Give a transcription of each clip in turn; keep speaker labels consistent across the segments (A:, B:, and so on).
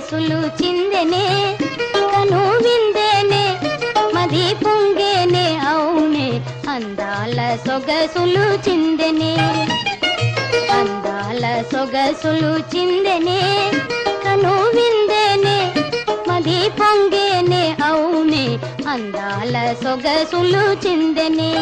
A: సొగసులు చిందెనే కను విందేనే మది పొంగేనే అవునే అందాల సొగసులు చిందెనే అందాల సొగసులు చిందెనే కను విందేనే మది పొంగేనే అవునే అందాల సొగసులు చిందెనే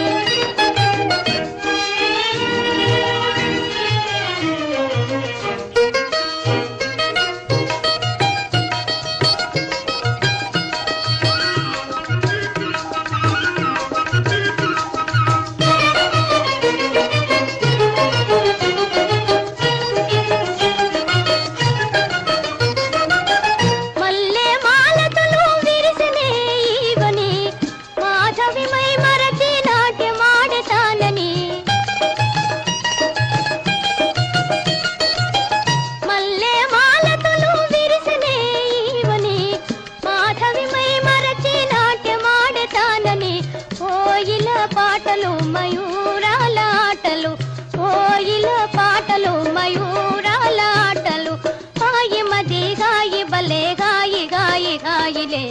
A: పాటలు మయూరాల ఆటలు కోయిల పాటలు మయూరాల ఆటలు హాయి మది గాయి బలే గాయి గాయి గాయిలే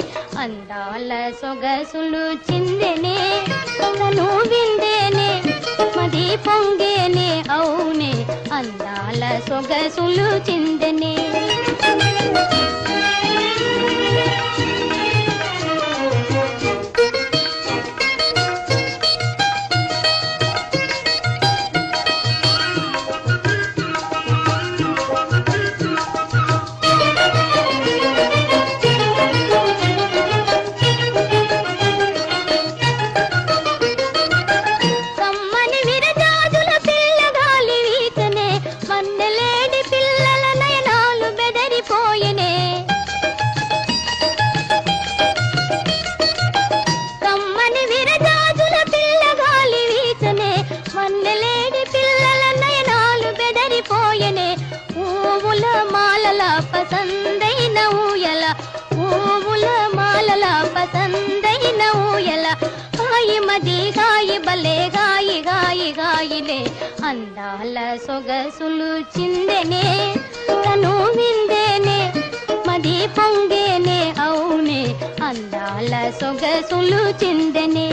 A: అందాల సొగసులు చిందెనే కను విందేనే మది పొంగేనే అవునే అందాల సొగసులు చిందెనే పసందైన ఊయల పూవుల మాలల పసందైన ఊయల హాయి మది గాయి బలే గాయి గాయి గాయిలే అందాల సొగసులు చిందెనే కను విందేనే మది పొంగేనే అవునే అందాల సొగసులు చిందెనే